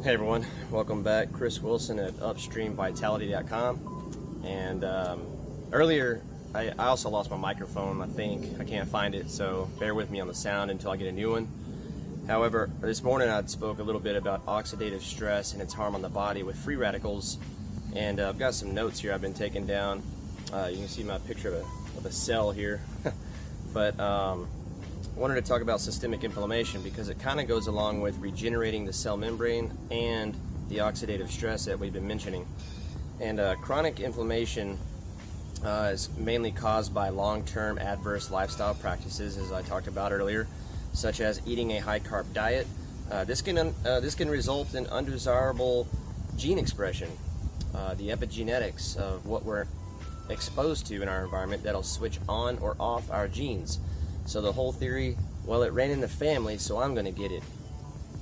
Hey everyone, welcome back. Chris Wilson at upstreamvitality.com. And earlier, I also lost my microphone. I think I can't find it, so bear with me on the sound until I get a new one. However, this morning I spoke a little bit about oxidative stress and its harm on the body with free radicals. And I've got some notes here I've been taking down. You can see my picture of a cell here. But wanted to talk about systemic inflammation because it kind of goes along with regenerating the cell membrane and the oxidative stress that we've been mentioning. And chronic inflammation is mainly caused by long-term adverse lifestyle practices, as I talked about earlier, such as eating a high-carb diet. This can result in undesirable gene expression, the epigenetics of what we're exposed to in our environment that'll switch on or off our genes. So the whole theory, well, it ran in the family, so I'm going to get it.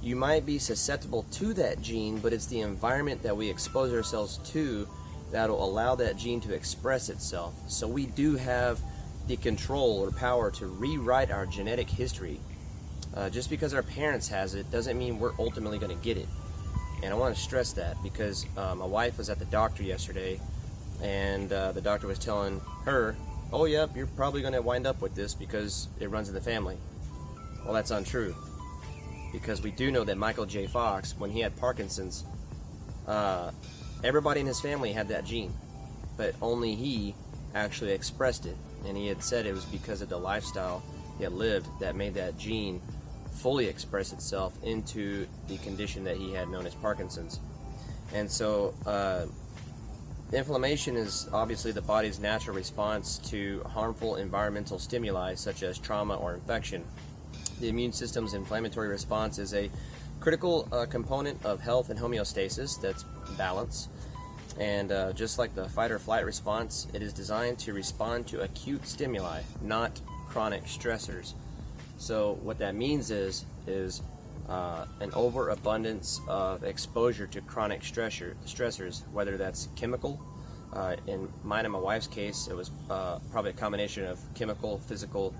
You might be susceptible to that gene, but it's the environment that we expose ourselves to that'll allow that gene to express itself. So we do have the control or power to rewrite our genetic history. Just because our parents has it doesn't mean we're ultimately going to get it. And I want to stress that because my wife was at the doctor yesterday, and the doctor was telling her, oh yep, you're probably going to wind up with this because it runs in the family. Well, that's untrue, because we do know that Michael J. Fox, when he had Parkinson's, everybody in his family had that gene, but only he actually expressed it, and he had said it was because of the lifestyle he had lived that made that gene fully express itself into the condition that he had known as Parkinson's. And so inflammation is obviously the body's natural response to harmful environmental stimuli such as trauma or infection. The immune system's inflammatory response is a critical component of health and homeostasis, that's balance. And just like the fight or flight response, it is designed to respond to acute stimuli, not chronic stressors. So what that means is an overabundance of exposure to chronic stressors, whether that's chemical. In mine and my wife's case, it was probably a combination of chemical, physical,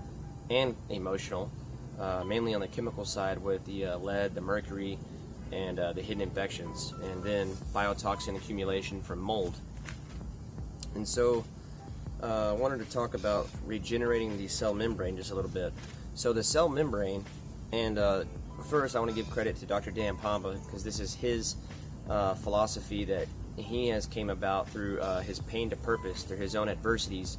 and emotional, mainly on the chemical side with the lead, the mercury, and the hidden infections, and then biotoxin accumulation from mold. And so I wanted to talk about regenerating the cell membrane just a little bit. So the cell membrane, and first I want to give credit to Dr. Pompa because this is his philosophy that he has came about through his pain to purpose, through his own adversities,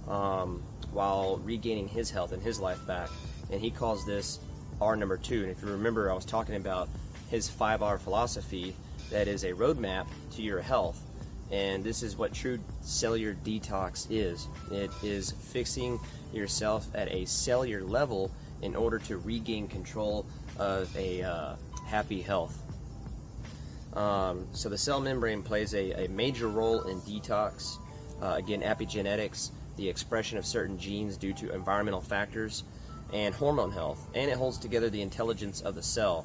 while regaining his health and his life back. And he calls this R number 2. And if you remember, I was talking about his 5R philosophy that is a roadmap to your health. And this is what true cellular detox is. It is fixing yourself at a cellular level in order to regain control of a happy health. So the cell membrane plays a major role in detox. Again, epigenetics, the expression of certain genes due to environmental factors, and hormone health. And it holds together the intelligence of the cell.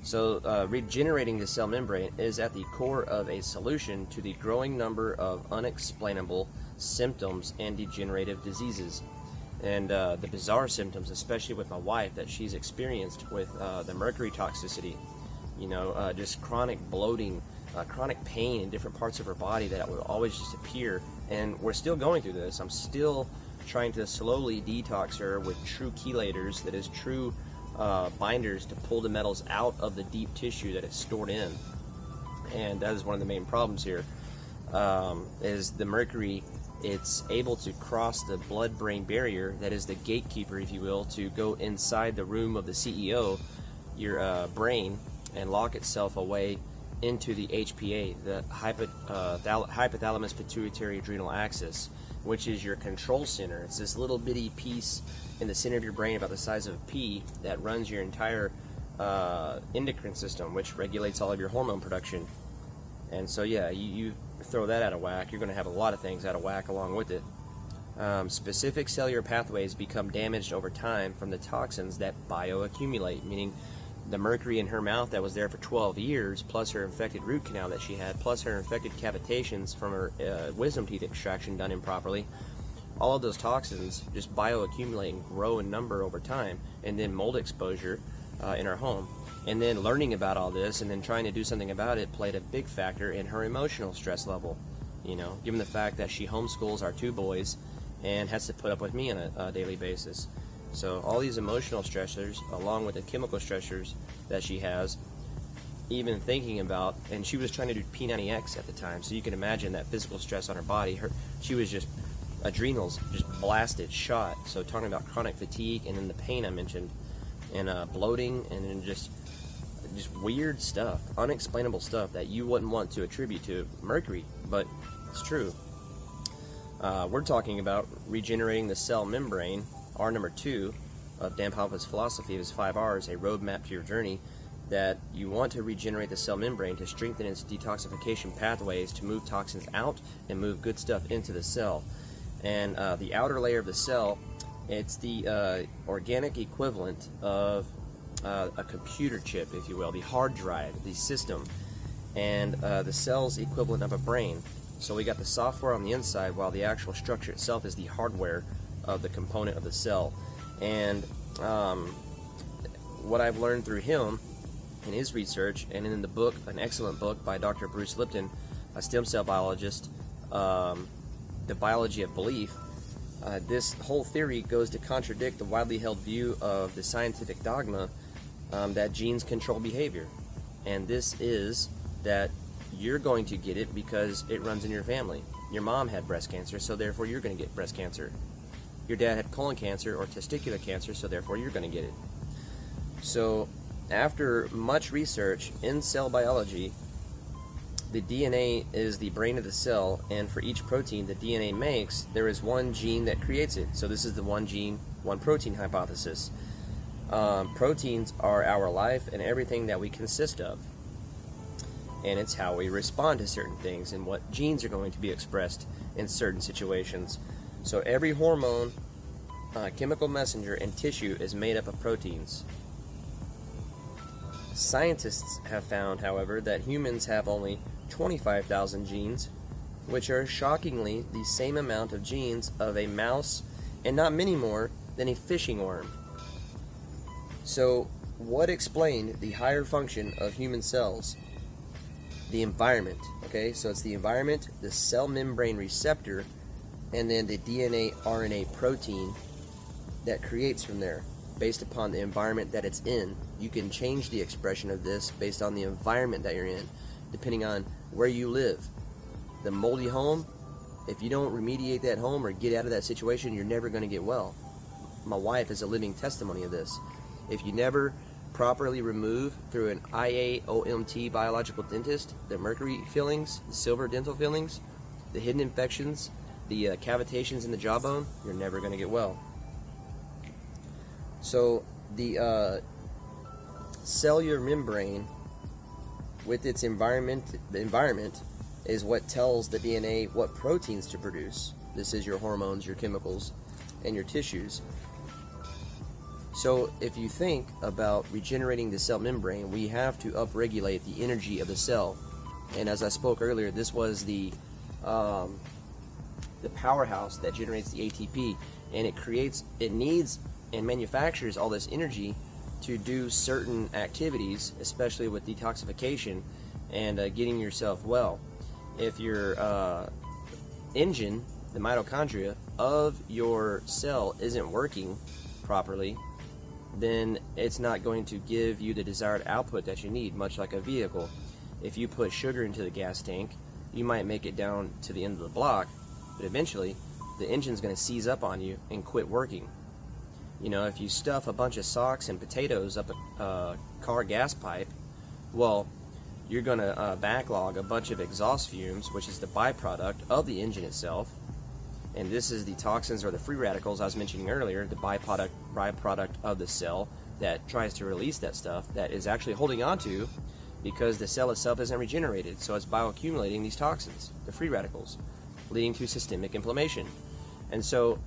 So regenerating the cell membrane is at the core of a solution to the growing number of unexplainable symptoms and degenerative diseases. And the bizarre symptoms, especially with my wife, that she's experienced with the mercury toxicity, just chronic bloating, chronic pain in different parts of her body that will always just appear. And we're still going through this. I'm still trying to slowly detox her with true chelators, that is true binders to pull the metals out of the deep tissue that is stored in. And that is one of the main problems here, is the mercury. It's able to cross the blood-brain barrier, that is the gatekeeper, if you will, to go inside the room of the CEO, your brain, and lock itself away into the HPA, the hypothalamus pituitary adrenal axis, which is your control center. It's this little bitty piece in the center of your brain about the size of a pea that runs your entire endocrine system, which regulates all of your hormone production. And so yeah, you throw that out of whack, you're going to have a lot of things out of whack along with it. Specific cellular pathways become damaged over time from the toxins that bioaccumulate, meaning the mercury in her mouth that was there for 12 years, plus her infected root canal that she had, plus her infected cavitations from her wisdom teeth extraction done improperly. All of those toxins just bioaccumulate and grow in number over time, and then mold exposure in our home. And then learning about all this and then trying to do something about it played a big factor in her emotional stress level. Given the fact that she homeschools our 2 boys and has to put up with me on a daily basis. So all these emotional stressors, along with the chemical stressors that she has, even thinking about, and she was trying to do P90X at the time, so you can imagine that physical stress on her body. She was just, adrenals just blasted, shot. So talking about chronic fatigue, and then the pain I mentioned, and bloating, and then just weird stuff, unexplainable stuff that you wouldn't want to attribute to mercury, but it's true. We're talking about regenerating the cell membrane, R number 2 of Dan Pompa's philosophy of his 5 R's, a roadmap to your journey, that you want to regenerate the cell membrane to strengthen its detoxification pathways to move toxins out and move good stuff into the cell. And the outer layer of the cell, it's the organic equivalent of a computer chip, if you will, the hard drive, the system, and the cell's equivalent of a brain. So we got the software on the inside, while the actual structure itself is the hardware of the component of the cell. And what I've learned through him in his research, and in the book, an excellent book by Dr. Bruce Lipton, a stem cell biologist, The Biology of Belief, this whole theory goes to contradict the widely held view of the scientific dogma that genes control behavior. And this is that you're going to get it because it runs in your family. Your mom had breast cancer, so therefore you're going to get breast cancer. Your dad had colon cancer or testicular cancer, so therefore you're going to get it. So after much research in cell biology, the DNA is the brain of the cell, and for each protein the DNA makes, there is one gene that creates it. So this is the one gene, one protein hypothesis. Proteins are our life and everything that we consist of. And it's how we respond to certain things and what genes are going to be expressed in certain situations. So every hormone, chemical messenger, and tissue is made up of proteins. Scientists have found, however, that humans have only 25,000 genes, which are shockingly the same amount of genes of a mouse and not many more than a fishing worm. So what explained the higher function of human cells? The environment. Okay, so it's the environment, the cell membrane receptor, and then the DNA RNA protein that creates from there based upon the environment that it's in. You can change the expression of this based on the environment that you're in, depending on where you live. The moldy home, if you don't remediate that home or get out of that situation, you're never going to get well. My wife is a living testimony of this. If you never properly remove through an IAOMT biological dentist the mercury fillings, the silver dental fillings, the hidden infections, the cavitations in the jawbone, you're never going to get well. So the cellular membrane with its environment, the environment is what tells the DNA what proteins to produce. This is your hormones, your chemicals, and your tissues. So if you think about regenerating the cell membrane, we have to upregulate the energy of the cell. And as I spoke earlier, this was the powerhouse that generates the ATP, and it needs and manufactures all this energy to do certain activities, especially with detoxification and getting yourself well. If your engine, the mitochondria of your cell, isn't working properly, then it's not going to give you the desired output that you need, much like a vehicle. If you put sugar into the gas tank, you might make it down to the end of the block, but eventually the engine's going to seize up on you and quit working. If you stuff a bunch of socks and potatoes up a car gas pipe, well, you're going to backlog a bunch of exhaust fumes, which is the byproduct of the engine itself. And this is the toxins or the free radicals I was mentioning earlier, the byproduct of the cell that tries to release that stuff that is actually holding on to because the cell itself isn't regenerated. So it's bioaccumulating these toxins, the free radicals, leading to systemic inflammation. And so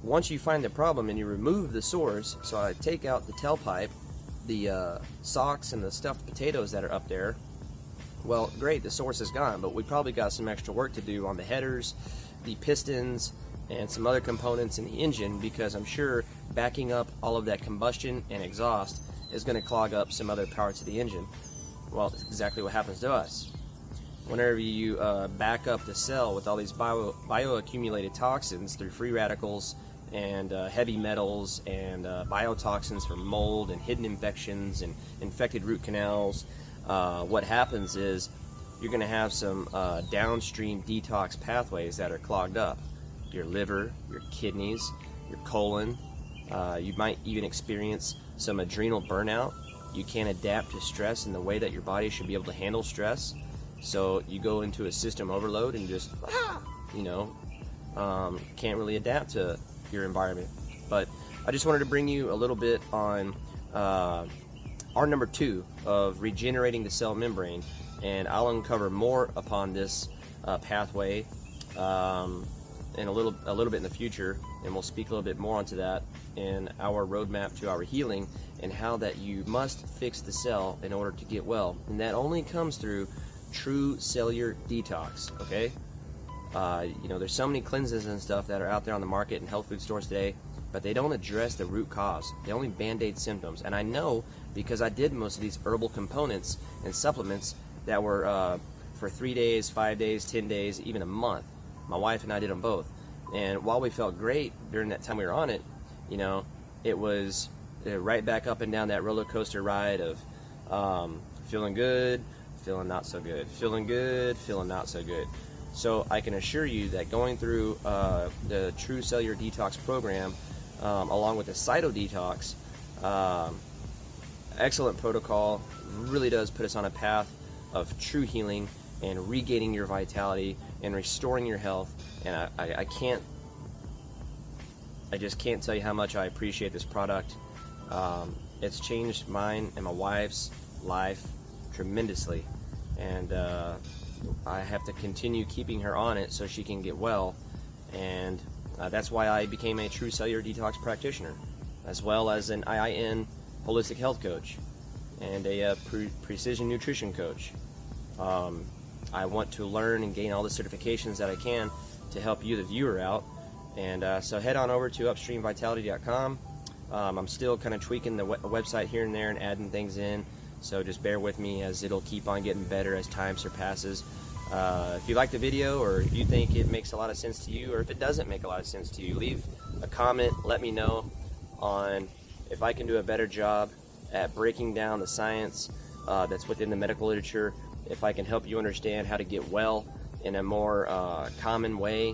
once you find the problem and you remove the source, so I take out the tailpipe, the socks and the stuffed potatoes that are up there, well, great, the source is gone, but we probably got some extra work to do on the headers, the pistons, and some other components in the engine, because I'm sure backing up all of that combustion and exhaust is going to clog up some other parts of the engine. Well, it's exactly what happens to us. Whenever you back up the cell with all these bioaccumulated toxins through free radicals and heavy metals and biotoxins from mold and hidden infections and infected root canals, what happens is you're going to have some downstream detox pathways that are clogged up. Your liver, your kidneys, your colon. You might even experience some adrenal burnout. You can't adapt to stress in the way that your body should be able to handle stress. So you go into a system overload and just, can't really adapt to your environment. But I just wanted to bring you a little bit on our number 2 of regenerating the cell membrane, and I'll uncover more upon this pathway in a little bit in the future, and we'll speak a little bit more onto that in our roadmap to our healing, and how that you must fix the cell in order to get well, and that only comes through true cellular detox. Okay, there's so many cleanses and stuff that are out there on the market and health food stores today, but they don't address the root cause. They only band-aid symptoms. And I know because I did most of these herbal components and supplements that were for 3 days, 5 days, 10 days, even a month. My wife and I did them both, and while we felt great during that time we were on it, it was right back up and down that roller coaster ride of feeling good, feeling not so good, feeling good, feeling not so good. So I can assure you that going through the True Cellular Detox program, along with the Cyto Detox, excellent protocol, really does put us on a path of true healing and regaining your vitality and restoring your health. And I just can't tell you how much I appreciate this product. It's changed mine and my wife's life tremendously, and I have to continue keeping her on it so she can get well, and that's why I became a True Cellular Detox practitioner, as well as an IIN holistic health coach and a precision nutrition coach. I want to learn and gain all the certifications that I can to help you, the viewer, out, and so head on over to upstreamvitality.com. I'm still kind of tweaking the website here and there and adding things in, so just bear with me as it'll keep on getting better as time surpasses. If you like the video, or if you think it makes a lot of sense to you, or if it doesn't make a lot of sense to you, leave a comment, let me know on if I can do a better job at breaking down the science that's within the medical literature, if I can help you understand how to get well in a more common way.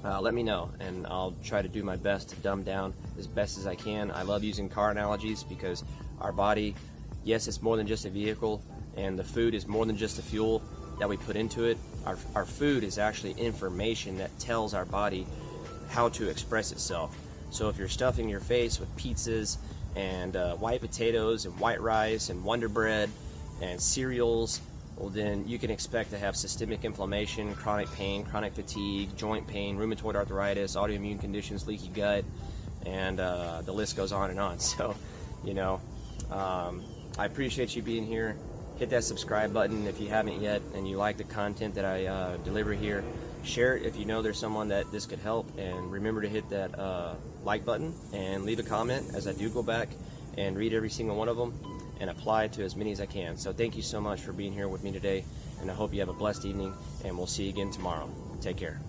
Let me know, and I'll try to do my best to dumb down as best as I can. I love using car analogies because our body, yes, it's more than just a vehicle, and the food is more than just the fuel that we put into it. Our food is actually information that tells our body how to express itself. So if you're stuffing your face with pizzas and white potatoes and white rice and Wonder Bread and cereals, well, then you can expect to have systemic inflammation, chronic pain, chronic fatigue, joint pain, rheumatoid arthritis, autoimmune conditions, leaky gut, and the list goes on and on. So, I appreciate you being here. Hit that subscribe button if you haven't yet, and you like the content that I deliver here. Share it if you know there's someone that this could help, and remember to hit that like button and leave a comment, as I do go back and read every single one of them and apply it to as many as I can. So thank you so much for being here with me today, and I hope you have a blessed evening, and we'll see you again tomorrow. Take care.